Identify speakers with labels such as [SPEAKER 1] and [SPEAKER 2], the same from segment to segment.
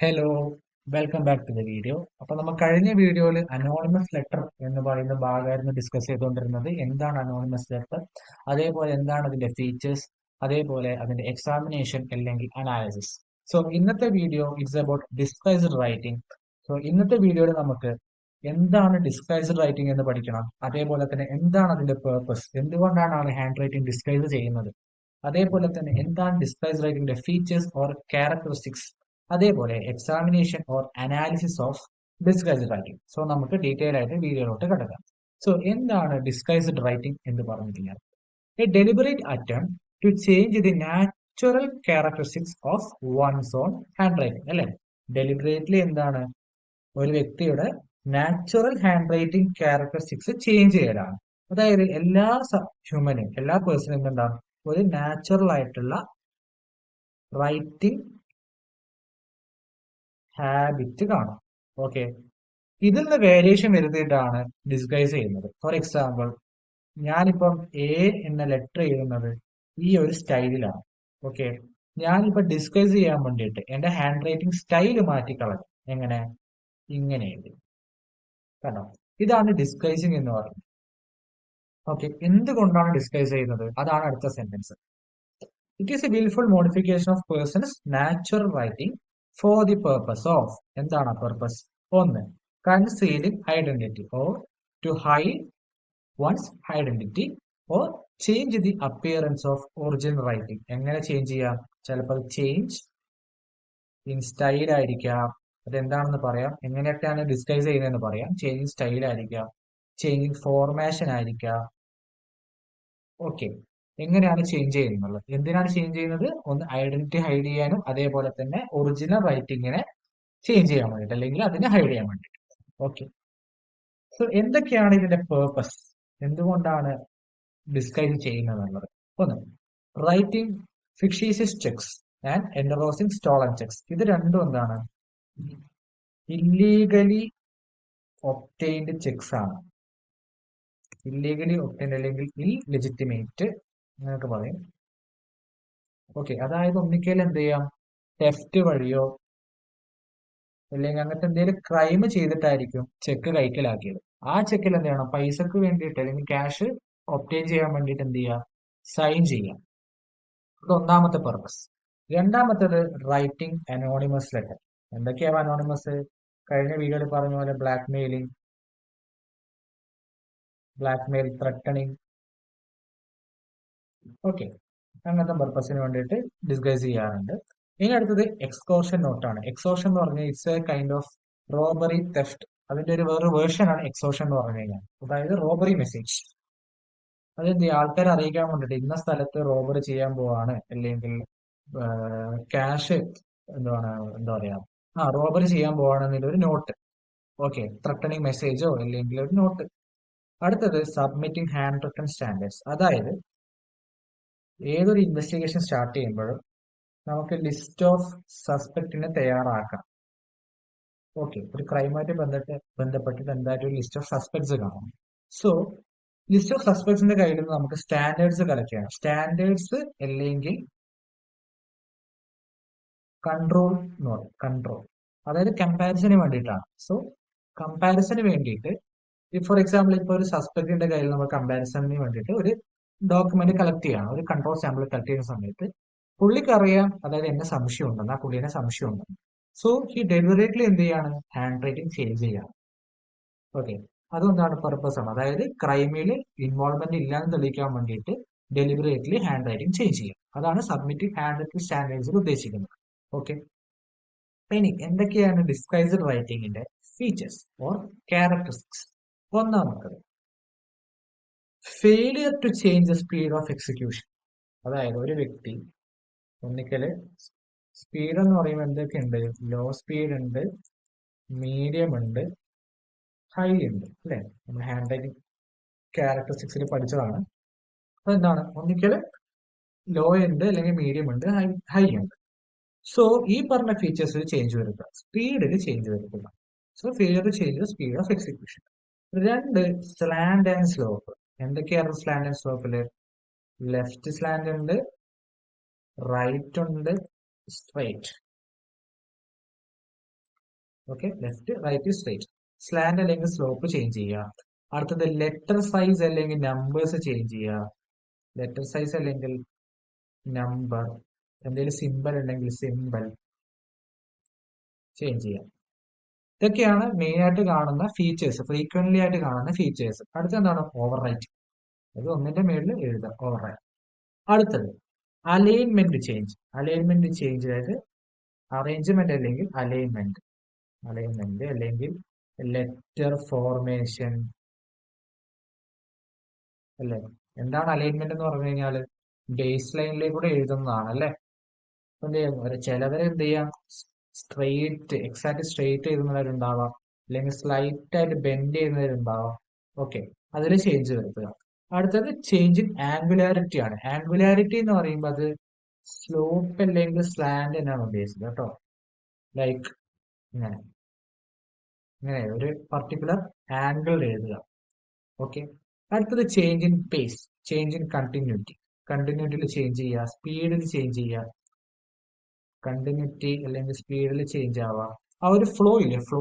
[SPEAKER 1] Hello, welcome back to the video. അപ്പൊ നമ്മൾ കഴിഞ്ഞ വീഡിയോയിൽ അനോണിമസ് ലെറ്റർ എന്ന് പറയുന്ന ഭാഗമായിരുന്നു ഡിസ്കസ് ചെയ്തുകൊണ്ടിരുന്നത്. എന്താണ് അനോണിമസ് ലെറ്റർ, അതേപോലെ എന്താണ് അതിന്റെ ഫീച്ചേഴ്സ്, അതേപോലെ അതിന്റെ എക്സാമിനേഷൻ അല്ലെങ്കിൽ അനാലിസിസ്. സോ ഇന്നത്തെ video it's about disguised writing. So ഇന്നത്തെ വീഡിയോയിൽ നമുക്ക് എന്താണ് ഡിസ്ഗൈസ്ഡ് റൈറ്റിംഗ് എന്ന് പഠിക്കണം. അതേപോലെ തന്നെ എന്താണ് അതിന്റെ പേർപ്പസ്, എന്തുകൊണ്ടാണ് ആണ് ഹാൻഡ് റൈറ്റിംഗ് ഡിസ്ഗൈസ് ചെയ്യുന്നത്, അതേപോലെ തന്നെ എന്താണ് ഡിസ്ഗൈസ് റൈറ്റിംഗിന്റെ ഫീച്ചേഴ്സ് ഓർ ക്യാരക്ടറിസ്റ്റിക്സ്, അതേപോലെ examination or analysis of disguised writing. So നമുക്ക് ഡീറ്റെയിൽ ആയിട്ട് വീഡിയോയിലോട്ട് കിടക്കാം. സോ എന്താണ് ഡിസ്ഗൈസ്ഡ് റൈറ്റിംഗ് എന്ന് പറഞ്ഞു കഴിഞ്ഞാൽ a deliberate attempt to change the natural characteristics of one's own hand writing. അല്ലെ, ഡെലിബറേറ്റ്ലി എന്താണ് ഒരു വ്യക്തിയുടെ natural hand writing characteristics change ചെയ്യലാണ്. അതായത് എല്ലാ ഹ്യൂമനും എല്ലാ പേഴ്സണും എന്താണ് ഒരു നാച്ചുറൽ ആയിട്ടുള്ള റൈറ്റിംഗ് ഹാബിറ്റ് കാണും. ഓക്കെ, ഇതിൽ നിന്ന് വേരിയേഷൻ വരുത്തിയിട്ടാണ് ഡിസ്ഗൈസ് ചെയ്യുന്നത്. ഫോർ എക്സാമ്പിൾ, ഞാനിപ്പം എ എന്ന ലെറ്റർ എഴുതുന്നത് ഈ ഒരു സ്റ്റൈലിലാണ്. ഓക്കെ, ഞാനിപ്പോ ഡിസ്ഗൈസ് ചെയ്യാൻ വേണ്ടിയിട്ട് എന്റെ ഹാൻഡ് റൈറ്റിംഗ് സ്റ്റൈല് മാറ്റിക്കളഞ്ഞു. എങ്ങനെ? ഇങ്ങനെ എഴുതി. കണ്ടോ, ഇതാണ് ഡിസ്ഗൈസിങ് എന്ന് പറയുന്നത്. ഓക്കെ, എന്തുകൊണ്ടാണ് ഡിസ്ഗൈസ് ചെയ്യുന്നത്? അതാണ് അടുത്ത sentence. It is a wilful modification of person's natural writing for the purpose of. എന്താണ് പേർപ്പസ്? ഒന്ന്, concealing identity or to hide one's identity or change the appearance of original writing. എങ്ങനെ change ചെയ്യാം? ചിലപ്പോൾ change in style ആയിരിക്കാം. അതെന്താണെന്ന് പറയാം. എങ്ങനെയൊക്കെയാണ് disguise ചെയ്യുന്നതെന്ന് പറയാം. ചേഞ്ചിങ് സ്റ്റൈൽ ആയിരിക്കാം, ചേഞ്ചിങ് ഫോർമേഷൻ ആയിരിക്കാം. ഓക്കെ, എങ്ങനെയാണ് ചേഞ്ച് ചെയ്യുന്നത്? എന്തിനാണ് ചേഞ്ച് ചെയ്യുന്നത്? ഒന്ന് ഐഡന്റിറ്റി ഹൈഡ് ചെയ്യാനും അതേപോലെ തന്നെ ഒറിജിനൽ റൈറ്റിങ്ങിനെ ചേഞ്ച് ചെയ്യാൻ വേണ്ടിയിട്ട്, അല്ലെങ്കിൽ അതിനെ ഹൈഡ് ചെയ്യാൻ വേണ്ടിയിട്ട്. ഓക്കെ, സോ എന്തൊക്കെയാണ് ഇതിന്റെ പേർപ്പസ്? എന്തുകൊണ്ടാണ് ഡിസ്ഗൈസ് ചെയ്യുന്നത് എന്നുള്ളത്? ഒന്ന്, writing fictitious cheques and endorsing stolen cheques. ഇത് രണ്ടും എന്താണ്? ഇല്ലീഗലി ഒബ്റ്റെയിൻഡ് ചെക്സ് ആണ്. ഇല്ലീഗലി ഒബ്റ്റെയിൻഡ് അല്ലെങ്കിൽ ഇല്ലെജിറ്റിമേറ്റ് എന്നൊക്കെ പറയും. ഓക്കെ, അതായത് ഒന്നിക്കൽ എന്ത് ചെയ്യാം, ടെഫ്റ്റ് വഴിയോ അല്ലെങ്കിൽ അങ്ങനത്തെ എന്തെങ്കിലും ക്രൈം ചെയ്തിട്ടായിരിക്കും ചെക്ക് കൈക്കലാക്കിയത്. ആ ചെക്കിൽ എന്ത് ചെയ്യണം? പൈസക്ക് വേണ്ടിയിട്ട് അല്ലെങ്കിൽ ക്യാഷ് ഒബ്റ്റെയിൻ ചെയ്യാൻ വേണ്ടിയിട്ട് എന്ത് ചെയ്യാം? സൈൻ ചെയ്യാം. ഇത് ഒന്നാമത്തെ പർപ്പസ്. രണ്ടാമത്തേത് റൈറ്റിംഗ് അനോണിമസ് ലെറ്റർ. എന്തൊക്കെയാ അനോണിമസ്? കഴിഞ്ഞ വീഡിയോയിൽ പറഞ്ഞ പോലെ ബ്ലാക്ക്മെയിൽ, ത്രട്ടണിങ്. ഓക്കെ, അങ്ങനത്തെ പർപ്പസിന് വേണ്ടിയിട്ട് ഡിസ്ഗൈസ് ചെയ്യാറുണ്ട്. ഇനി അടുത്തത് എക്സ്കോർഷൻ നോട്ടാണ്. എക്സോർഷൻ എന്ന് പറഞ്ഞാൽ it's A kind of robbery, theft. അതിന്റെ ഒരു വേറൊരു വേർഷൻ ആണ് എക്സോർഷൻ എന്ന് പറഞ്ഞു കഴിഞ്ഞാൽ. അതായത് റോബറി മെസ്സേജ്. അതെന്ത് ചെയ്യുക? ആൾക്കാരെ അറിയിക്കാൻ വേണ്ടിയിട്ട് ഇന്ന സ്ഥലത്ത് റോബറി ചെയ്യാൻ പോവാണ്, അല്ലെങ്കിൽ ക്യാഷ് എന്താണ്, എന്താ പറയാ, റോബറി ചെയ്യാൻ പോവാണെന്നുള്ള ഒരു നോട്ട്. ഓക്കെ, ത്രട്ടണിങ് മെസ്സേജോ അല്ലെങ്കിൽ ഒരു നോട്ട്. അടുത്തത് സബ്മിറ്റിംഗ് ഹാൻഡ് റിട്ടൺ സ്റ്റാൻഡേർഡ്സ്. അതായത് ഏതൊരു ഇൻവെസ്റ്റിഗേഷൻ സ്റ്റാർട്ട് ചെയ്യുമ്പോഴും നമുക്ക് ലിസ്റ്റ് ഓഫ് സസ്പെക്റ്റിനെ തയ്യാറാക്കാം. ഓക്കെ, ഒരു ക്രൈമായിട്ട് ബന്ധപ്പെട്ടിട്ട് എന്തായാലും ഒരു ലിസ്റ്റ് ഓഫ് സസ്പെക്ട്സ് കാണും. സോ ലിസ്റ്റ് ഓഫ് സസ്പെക്ട്സിന്റെ കയ്യിൽ നിന്ന് നമുക്ക് സ്റ്റാൻഡേർഡ്സ് കളക്ട് ചെയ്യണം. സ്റ്റാൻഡേർഡ്സ് അല്ലെങ്കിൽ കൺട്രോൾ എന്ന് പറയും. കൺട്രോൾ അതായത് കമ്പാരിസന് വേണ്ടിയിട്ടാണ്. സോ കമ്പാരിസന് വേണ്ടിയിട്ട്, ഫോർ എക്സാമ്പിൾ, ഇപ്പോൾ ഒരു സസ്പെക്ടിന്റെ കയ്യിൽ നമ്മൾ കമ്പാരിസണിന് വേണ്ടിയിട്ട് ഒരു ഡോക്യുമെന്റ് കളക്ട് ചെയ്യണം. ഒരു കൺട്രോൾ സാമ്പിൾ കളക്ട് ചെയ്യുന്ന സമയത്ത് പുള്ളിക്ക് അറിയാം, അതായത് എന്നെ സംശയം ഉണ്ടെന്ന്, ആ പുള്ളിനെ സംശയം ഉണ്ടെന്ന്. സോ ഈ ഡെലിബറേറ്റ്ലി എന്ത് ചെയ്യാണ്? ഹാൻഡ് റൈറ്റിംഗ് ചേഞ്ച് ചെയ്യാണ്. ഓക്കെ, അതെന്താണ്? പർപ്പസ് ആണ്. അതായത് ക്രൈമിൽ ഇൻവോൾവ്മെന്റ് ഇല്ലാന്ന് തെളിയിക്കാൻ വേണ്ടിയിട്ട് ഡെലിബറേറ്റ്ലി ഹാൻഡ് റൈറ്റിംഗ് ചേഞ്ച് ചെയ്യാം. അതാണ് സബ്മിറ്റിംഗ് ഹാൻഡ് റൈറ്റിംഗ് സ്റ്റാൻഡേർഡ്സിൽ ഉദ്ദേശിക്കുന്നത്. ഓക്കെ, ഇനി എന്തൊക്കെയാണ് ഡിസ്ഗൈസ്ഡ് റൈറ്റിംഗിന്റെ ഫീച്ചേഴ്സ് ഓർ ക്യാരക്ടറിസ്റ്റിക്സ്? ഒന്നാമത്തത്, failure to change the speed of execution. അതായത് ഒരു വ്യക്തി ഒന്നിക്കല് സ്പീഡ് എന്ന് പറയുമ്പോൾ എന്തൊക്കെയുണ്ട്? ലോ സ്പീഡ് ഉണ്ട്, മീഡിയം ഉണ്ട്, ഹൈ ഉണ്ട്. അല്ലെ, നമ്മൾ ഹാൻഡ് റൈറ്റിംഗ് ക്യാരക്ടറിസ്റ്റിക്സിൽ പഠിച്ചതാണ്. അതെന്താണ്? ഒന്നിക്കല് ലോ ഉണ്ട്, അല്ലെങ്കിൽ മീഡിയം ഉണ്ട്, ഹൈ ഉണ്ട്. സോ ഈ പറഞ്ഞ ഫീച്ചേഴ്സിൽ ചേഞ്ച് വരുത്തുക, സ്പീഡിൽ ചേഞ്ച് വരുത്തുക. So failure to change the speed of execution. രണ്ട്, സ്ലാൻഡ് ആൻഡ് സ്ലോപ്പ്. എന്തൊക്കെയാണ് സ്ലാൻഡ് ആൻഡ് സ്ലോപ്പില്? ലെഫ്റ്റ് സ്ലാൻഡ് ഉണ്ട്, റൈറ്റ് ഉണ്ട്, straight. Okay, left right straight. Slant അല്ലെങ്കിൽ സ്ലോപ്പ് ചേഞ്ച് ചെയ്യുക. അടുത്തത് ലെറ്റർ സൈസ് അല്ലെങ്കിൽ നമ്പേഴ്സ് ചേഞ്ച് ചെയ്യുക. ലെറ്റർ സൈസ് അല്ലെങ്കിൽ നമ്പർ, എന്തെങ്കിലും സിമ്പിൾ ഉണ്ടെങ്കിൽ സിമ്പിൾ ചേഞ്ച് ചെയ്യാം. ഇതൊക്കെയാണ് മെയിൻ ആയിട്ട് കാണുന്ന ഫീച്ചേഴ്സ്, ഫ്രീക്വന്റ്ലി ആയിട്ട് കാണുന്ന ഫീച്ചേഴ്സ്. അടുത്ത എന്താണ്? Overwrite. അത് ഒന്നിന്റെ മേളിൽ എഴുതാം, ഓവർ റൈറ്റ്. അടുത്തത് അലൈൻമെന്റ് ചേഞ്ച്. അലൈൻമെന്റ് ചേഞ്ച് അതായത് അറേഞ്ച്മെന്റ് അല്ലെങ്കിൽ അലൈൻമെന്റ്. അലൈൻമെന്റ് അല്ലെങ്കിൽ ലെറ്റർ ഫോർമേഷൻ അല്ലേ? എന്താണ് അലൈൻമെന്റ് എന്ന് പറഞ്ഞു കഴിഞ്ഞാൽ ബേസ് ലൈനിലേക്കൂടെ എഴുതുന്നതാണ് അല്ലേ? എന്ത് ചെയ്യാം, ചിലവരെ എന്ത് ചെയ്യാം, സ്ട്രെയിറ്റ് എക്സാക്ട് സ്ട്രെയിറ്റ് എഴുതുന്നവരുണ്ടാവാം, അല്ലെങ്കിൽ സ്ലൈറ്റ് ആയിട്ട് ബെൻഡ് ചെയ്യുന്നവരുണ്ടാവാം. ഓക്കെ, അതിൽ ചേഞ്ച് വരുത്തുക. അടുത്തത് ചേഞ്ച് ഇൻ ആംഗുലാരിറ്റി ആണ്. ആംഗുലാരിറ്റി എന്ന് പറയുമ്പോൾ അത് സ്ലോപ്പ് അല്ലെങ്കിൽ സ്ലാൻഡ് എന്നാണ് ഉദ്ദേശിച്ചത് കേട്ടോ. ലൈക്ക് ഇങ്ങനെ ഇങ്ങനെ ഒരു പർട്ടിക്കുലർ ആംഗിൾ എഴുതുക. ഓക്കെ. അടുത്തത് change in pace, change in continuity. കണ്ടിന്യൂറ്റിയിൽ ചേഞ്ച് ചെയ്യുക, സ്പീഡിൽ ചേഞ്ച് ചെയ്യുക. കണ്ടിന്യൂറ്റി അല്ലെങ്കിൽ സ്പീഡിൽ ചേഞ്ച് ആവുക. ആ ഒരു ഫ്ലോ ഇല്ലേ, ഫ്ലോ,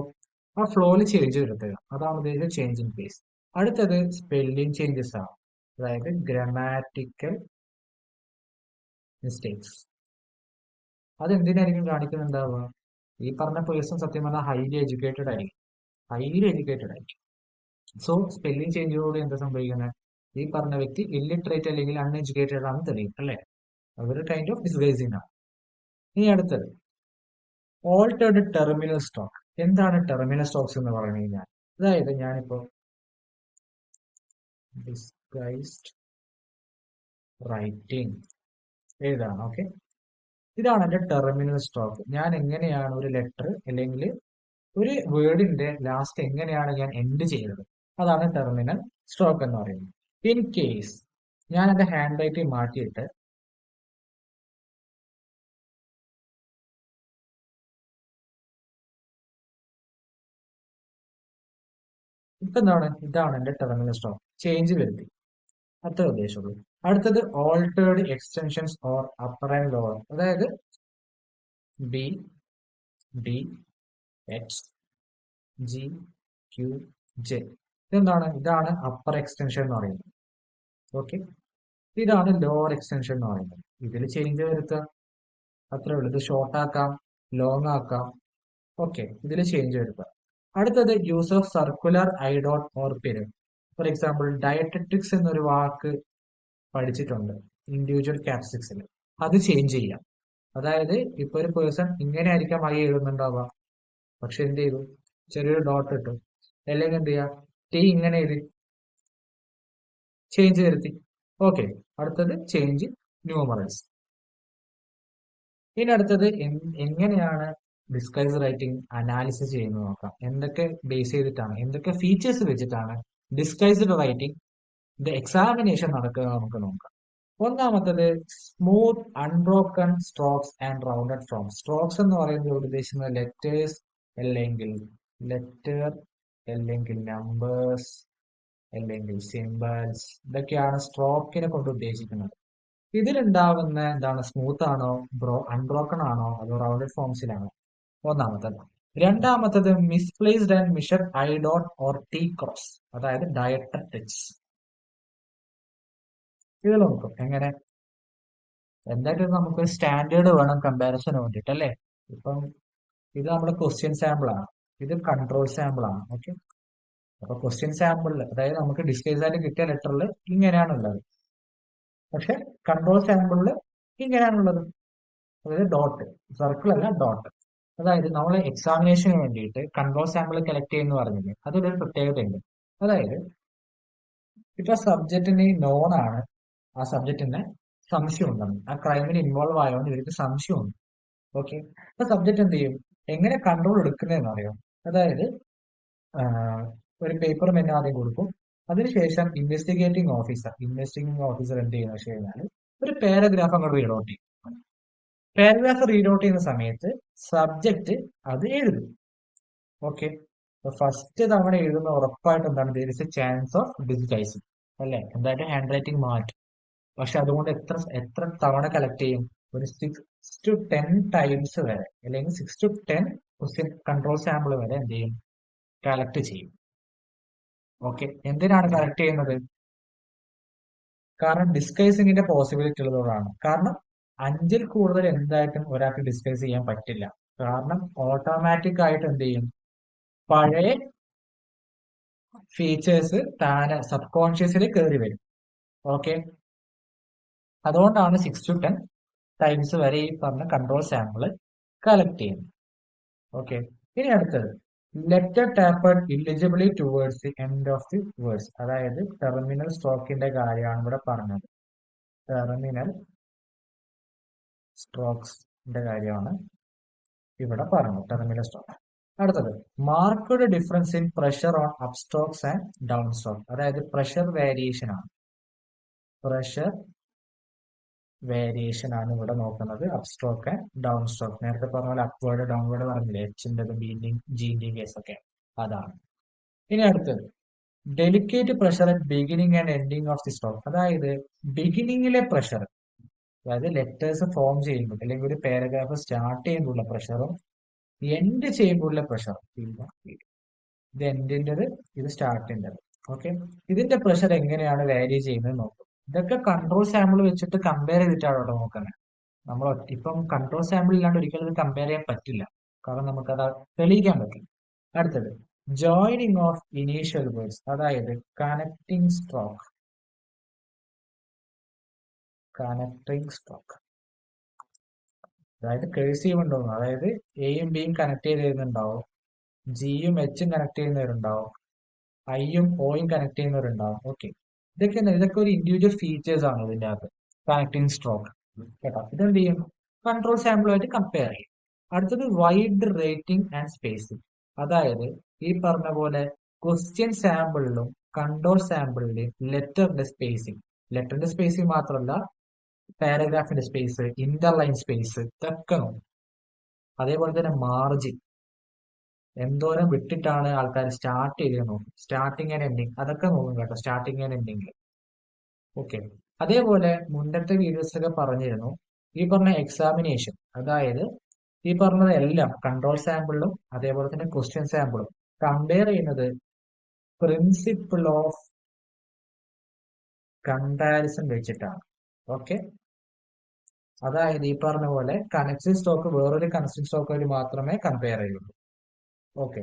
[SPEAKER 1] ആ ഫ്ലോയിൽ ചേഞ്ച് വരുത്തുക. അതാണ് ഉദ്ദേശിച്ചത് ചേഞ്ച് ഇൻ പേസ്. അടുത്തത് സ്പെല്ലിംഗ് ചേഞ്ചസ് ആണ്, അതായത് ഗ്രാമാറ്റിക്കൽ മിസ്റ്റേക്സ്. അതെന്തിനായിരിക്കും കാണിക്കുന്നുണ്ടാവുക? ഈ പറഞ്ഞ പേഴ്സൺ സത്യം പറഞ്ഞാൽ ഹൈലി എഡ്യൂക്കേറ്റഡ് ആയിരിക്കും, ഹൈലി എഡ്യൂക്കേറ്റഡ് ആയിരിക്കും. സോ സ്പെല്ലിംഗ് ചേഞ്ചിലൂടെ എന്താ സംഭവിക്കുന്നത്? ഈ പറഞ്ഞ വ്യക്തി ഇല്ലിറ്ററേറ്റ് അല്ലെങ്കിൽ അൺഎഡ്യൂക്കേറ്റഡ് ആണെന്ന് തെളിയും അല്ലേ? അതൊരു കൈൻഡ് ഓഫ് ഡിസ്ഗൈസിങ് ആണ്. ഇനി അടുത്തത് ഓൾട്ടേർഡ് ടെർമിനൽ സ്റ്റോക്ക്. എന്താണ് ടെർമിനൽ സ്റ്റോക്സ് എന്ന് പറഞ്ഞു കഴിഞ്ഞാൽ, അതായത് ഞാനിപ്പോ ഡിസ്ഗൈസ്ഡ് റൈറ്റിംഗ് എഴുതാണ്. ഓക്കെ, ഇതാണ് എന്റെ ടെർമിനൽ സ്റ്റോക്ക്. ഞാൻ എങ്ങനെയാണ് ഒരു ലെറ്റർ അല്ലെങ്കിൽ ഒരു വേർഡിന്റെ ലാസ്റ്റ് എങ്ങനെയാണ് ഞാൻ എൻഡ് ചെയ്യുന്നത്, അതാണ് ടെർമിനൽ സ്റ്റോക്ക് എന്ന് പറയുന്നത്. ഇൻ കേസ് ഞാൻ എന്റെ ഹാൻഡ് റൈറ്റിംഗ് മാറ്റിയിട്ട് ഇപ്പൊ എന്താണ്, ഇതാണ് എന്റെ ടെർമിനൽ സ്റ്റോക്ക്, ചേഞ്ച് വരുത്തി, അത്ര ഉദ്ദേശമുള്ളൂ. അടുത്തത് altered extensions or upper and lower, B D, H, G, Q, J, ജെ. ഇതെന്താണ്? ഇതാണ് അപ്പർ എക്സ്റ്റൻഷൻ എന്ന് പറയുന്നത്. ഓക്കെ, ഇതാണ് ലോവർ എക്സ്റ്റൻഷൻ എന്ന് പറയുന്നത്. ഇതിൽ ചേഞ്ച് വരുത്തുക, അത്രേ ഉള്ളൂ. ഇത് ഷോർട്ട് ആക്കാം, ലോങ് ആക്കാം. ഓക്കെ, ഇതിൽ ചേഞ്ച് വരുത്തുക. അടുത്തത് use of circular I dot or period. For example dietetics എന്നൊരു വാക്ക് പഠിച്ചിട്ടുണ്ട് ഇൻഡിവിജ്വൽ ക്യാപ്സ്റ്റിക്സിൽ, അത് ചേഞ്ച് ചെയ്യാം. അതായത് ഇപ്പൊ ഒരു പേഴ്സൺ ഇങ്ങനെ ആയിരിക്കാം ഐ എഴുതുന്നുണ്ടാവുക, പക്ഷെ എന്ത് ചെയ്തു, ചെറിയൊരു ഡോട്ട് ഇട്ടു, അല്ലെങ്കിൽ എന്ത് ചെയ്യാം, ടി ഇങ്ങനെ എഴുതി, ചേഞ്ച് വരുത്തി. ഓക്കെ, അടുത്തത് ചേഞ്ച് ന്യൂമറൽസ്. ഇനി അടുത്തത് എങ്ങനെയാണ് ഡിസ്ഗൈസ് റൈറ്റിംഗ് അനാലിസിസ് ചെയ്യുന്നത് നോക്കാം. എന്തൊക്കെ ബേസ് ചെയ്തിട്ടാണ്, എന്തൊക്കെ ഫീച്ചേഴ്സ് വെച്ചിട്ടാണ് ഡിസ്ഗൈസ്ഡ് റൈറ്റിംഗ് എക്സാമിനേഷൻ നടക്കുക നമുക്ക് നോക്കാം. ഒന്നാമത്തത് smooth unbroken strokes and rounded forms. Strokes എന്ന് പറയുന്നത് ഉദ്ദേശിക്കുന്നത് ലെറ്റേഴ്സ് അല്ലെങ്കിൽ നമ്പേഴ്സ് അല്ലെങ്കിൽ സിംബൽസ്, ഇതൊക്കെയാണ് സ്ട്രോക്കിനെ കൊണ്ട് ഉദ്ദേശിക്കുന്നത്. ഇതിലുണ്ടാകുന്ന എന്താണ്, സ്മൂത്ത് ആണോ, അൺബ്രോക്കൺ ആണോ, അതോ റൗണ്ടഡ് ഫോംസിലാണോ? ഒന്നാമത്തത്. രണ്ടാമത്തത് misplaced and മിഷർ I dot or T cross, അതായത് ഡയറ്റട്രിക്സ്. ഇത് നോക്കും എങ്ങനെ, എന്തായാലും നമുക്കൊരു സ്റ്റാൻഡേർഡ് വേണം കമ്പാരിസന് വേണ്ടിയിട്ട് അല്ലേ. ഇപ്പം ഇത് നമ്മുടെ ക്വസ്റ്റ്യൻ സാമ്പിൾ ആണ്, ഇത് കൺട്രോൾ സാമ്പിൾ ആണ്. ഓക്കെ, അപ്പൊ ക്വസ്റ്റ്യൻ സാമ്പിളിൽ, അതായത് നമുക്ക് ഡിസ്ഗൈസ് ആയിട്ട് കിട്ടിയ ലെറ്ററിൽ ഇങ്ങനെയാണുള്ളത്, പക്ഷെ കൺട്രോൾ സാമ്പിളിൽ ഇങ്ങനെയാണുള്ളത്, അതായത് ഡോട്ട്, സർക്കിൾ അല്ല ഡോട്ട്. അതായത് നമ്മൾ എക്സാമിനേഷന് വേണ്ടിയിട്ട് കൺട്രോൾ സാമ്പിൾ കളക്ട് ചെയ്യുന്ന പറഞ്ഞില്ലേ, അതിലൊരു പ്രത്യേകതയുണ്ട്. അതായത് ഇപ്പൊ സബ്ജക്റ്റിന് നോൺ ആണ്, ആ സബ്ജക്റ്റിന് സംശയമുണ്ടെന്ന്, ആ ക്രൈമിന് ഇൻവോൾവ് ആയതുകൊണ്ട് ഇവർക്ക് സംശയമുണ്ട്. ഓക്കെ, അപ്പൊ സബ്ജക്റ്റ് എന്ത് ചെയ്യും, എങ്ങനെ കൺട്രോൾ എടുക്കുന്നതെന്ന് അറിയാം. അതായത് ഒരു പേപ്പർ മെന്നെ ആദ്യം കൊടുക്കും, അതിനുശേഷം ഇൻവെസ്റ്റിഗേറ്റിംഗ് ഓഫീസർ എന്ത് ചെയ്യുന്ന വെച്ച് കഴിഞ്ഞാൽ ഒരു പാരഗ്രാഫ് അങ്ങോട്ട് റീഡ് ഔട്ട് ചെയ്യും. പാരഗ്രാഫ് റീഡ് ഔട്ട് ചെയ്യുന്ന സമയത്ത് സബ്ജക്റ്റ് അത് എഴുതും. ഓക്കെ, ഫസ്റ്റ് തവണ എഴുതുന്ന ഉറപ്പായിട്ട് എന്താണ്, there is a chance of disguising അല്ലെ, എന്തായിട്ട് ഹാൻഡ് റൈറ്റിംഗ് മാറ്റും. പക്ഷെ അതുകൊണ്ട് എത്ര തവണ കളക്ട് ചെയ്യും, ഒരു 6 to 10 ടൈംസ് വരെ, അല്ലെങ്കിൽ 6 to 10 ക്വസ്റ്റ്യൻ കൺട്രോൾ സാമ്പിൾ വരെ എന്ത് ചെയ്യും, കളക്ട് ചെയ്യും. ഓക്കെ, എന്തിനാണ് കളക്ട് ചെയ്യുന്നത്? കാരണം ഡിസ്കൈസിങ്ങിന്റെ പോസിബിലിറ്റി ഉള്ളതുകൊണ്ടാണ്. കാരണം 5ൽ കൂടുതൽ എന്തായിട്ടും ഒരാൾക്ക് ഡിസ്കൈസ് ചെയ്യാൻ പറ്റില്ല. കാരണം ഓട്ടോമാറ്റിക് ആയിട്ട് എന്ത് ചെയ്യും, പഴയ ഫീച്ചേഴ്സ് താനെ സബ് കോൺഷ്യസിൽ കയറി വരും. ഓക്കെ, അതുകൊണ്ടാണ് 6 to 10 ടൈംസ് വരെ ഈ പറഞ്ഞ കൺട്രോൾ സാമ്പിൾ കളക്ട് ചെയ്യുന്നത്. ഓക്കെ, ഇനി അടുത്തത് letter tapped illegibly towards the end of the words. അതായത് ടെർമിനൽ സ്ട്രോക്കിന്റെ കാര്യമാണ് ഇവിടെ പറഞ്ഞത്. ടെർമിനൽ സ്ട്രോക്സിന്റെ കാര്യമാണ് ഇവിടെ പറഞ്ഞത്, ടെർമിനൽ സ്ട്രോക്ക്. അടുത്തത് marked difference in pressure on up strokes and down stroke. അതായത് പ്രഷർ വേരിയേഷൻ ആണ്. പ്രഷർ വേരിയേഷൻ ആണ് ഇവിടെ നോക്കുന്നത്, up stroke and down stroke. നേരത്തെ പറഞ്ഞ പോലെ അപ്വേർഡ് ഡൗൺവേർഡ് പറഞ്ഞില്ലേ, എച്ചിന്റെതും ജിന്റെയും കേസൊക്കെ അതാണ്. ഇനി അടുത്തത് delicate pressure at beginning and ending of the stroke. അതായത് ബിഗിനിങ്ങിലെ പ്രഷർ, അതായത് ലെറ്റേഴ്സ് ഫോം ചെയ്യുമ്പോൾ അല്ലെങ്കിൽ ഒരു പാരഗ്രാഫ് സ്റ്റാർട്ട് ചെയ്യുമ്പോഴുള്ള പ്രഷറും എൻഡ് ചെയ്യുമ്പോഴുള്ള പ്രഷറും. ഇത് എൻഡിൻ്റെത്, ഇത് സ്റ്റാർട്ടിൻ്റെത്. ഓക്കെ, ഇതിന്റെ പ്രഷർ എങ്ങനെയാണ് വാരി ചെയ്യുന്നത് നോക്കും. ഇതൊക്കെ കൺട്രോൾ സാമ്പിൾ വെച്ചിട്ട് കമ്പയർ ചെയ്തിട്ടാണ് അവിടെ നോക്കുന്നത്. നമ്മൾ ഇപ്പം കൺട്രോൾ സാമ്പിൾ ഇല്ലാണ്ട് ഒരിക്കലും ഇത് കമ്പയർ ചെയ്യാൻ പറ്റില്ല, കാരണം നമുക്കത് തെളിയിക്കാൻ പറ്റില്ല. അടുത്തത് ജോയിനിങ് ഓഫ് ഇനീഷ്യൽ വേർഡ്സ്, അതായത് കണക്ടിങ് സ്ട്രോക്ക്. കണക്ടിങ് സ്ട്രോക്ക് അതായത് കേഴ്സീവ് ഉണ്ടോന്ന്, അതായത് എയും ബിയും കണക്ട് ചെയ്ത് തരുന്നുണ്ടാവും, ജിയും എച്ചും കണക്ട് ചെയ്യുന്നവരുണ്ടാവും, ഐയും ഓയും കണക്ട് ചെയ്യുന്നവരുണ്ടാവും. ഓക്കെ, ഇതൊക്കെ ഒരു ഇൻഡിവിജ്വൽ ഫീച്ചേഴ്സ് ആണ് ഇതിന്റെ അകത്ത്, കണക്ടിങ് സ്ട്രോക്ക്. കേട്ടോ, ഇതെന്ത് ചെയ്യും, കൺട്രോൾ സാമ്പിളുമായിട്ട് കമ്പയർ ചെയ്യും. അടുത്തത് വൈഡ് റേറ്റിംഗ് ആൻഡ് സ്പേസിംഗ്. അതായത് ഈ പറഞ്ഞ പോലെ ക്വസ്റ്റ്യൻ സാമ്പിളിലും കൺട്രോൾ സാമ്പിളിലെയും ലെറ്ററിന്റെ സ്പേസിംഗ് മാത്രമല്ല, പാരഗ്രാഫിന്റെ സ്പേസ്, ഇന്റർലൈൻ സ്പേസ് ഇതൊക്കെ നോക്കും. അതേപോലെ തന്നെ മാർജിൻ, എന്തോരം വിട്ടിട്ടാണ് ആൾക്കാർ സ്റ്റാർട്ട് ചെയ്ത് നോക്കും, സ്റ്റാർട്ടിങ് ആൻഡ് എൻഡിങ് അതൊക്കെ നോക്കും കേട്ടോ, സ്റ്റാർട്ടിങ് ആൻഡ് എൻഡിങ്. ഓക്കെ, അതേപോലെ മുന്നത്തെ വീഡിയോസിലൊക്കെ പറഞ്ഞിരുന്നു ഈ പറഞ്ഞ എക്സാമിനേഷൻ, അതായത് ഈ പറഞ്ഞതെല്ലാം കൺട്രോൾ സാമ്പിളിലും അതേപോലെ തന്നെ ക്വസ്റ്റ്യൻ സാമ്പിളും കമ്പയർ ചെയ്യുന്നത് പ്രിൻസിപ്പിൾ ഓഫ് കമ്പാരിസൺ വെച്ചിട്ടാണ്. ഓക്കെ, അതായത് ഈ പറഞ്ഞ പോലെ കണക്ഷൻ സ്റ്റോക്ക് വേറൊരു കണക്ഷൻ സ്റ്റോക്ക് മാത്രമേ കമ്പയർ ചെയ്യുള്ളൂ. ഓക്കെ,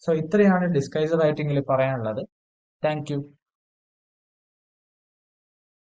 [SPEAKER 1] സോ ഇത്രയാണ് ഡിസ്കൈസ് റൈറ്റിംഗിൽ പറയാനുള്ളത്. Thank you.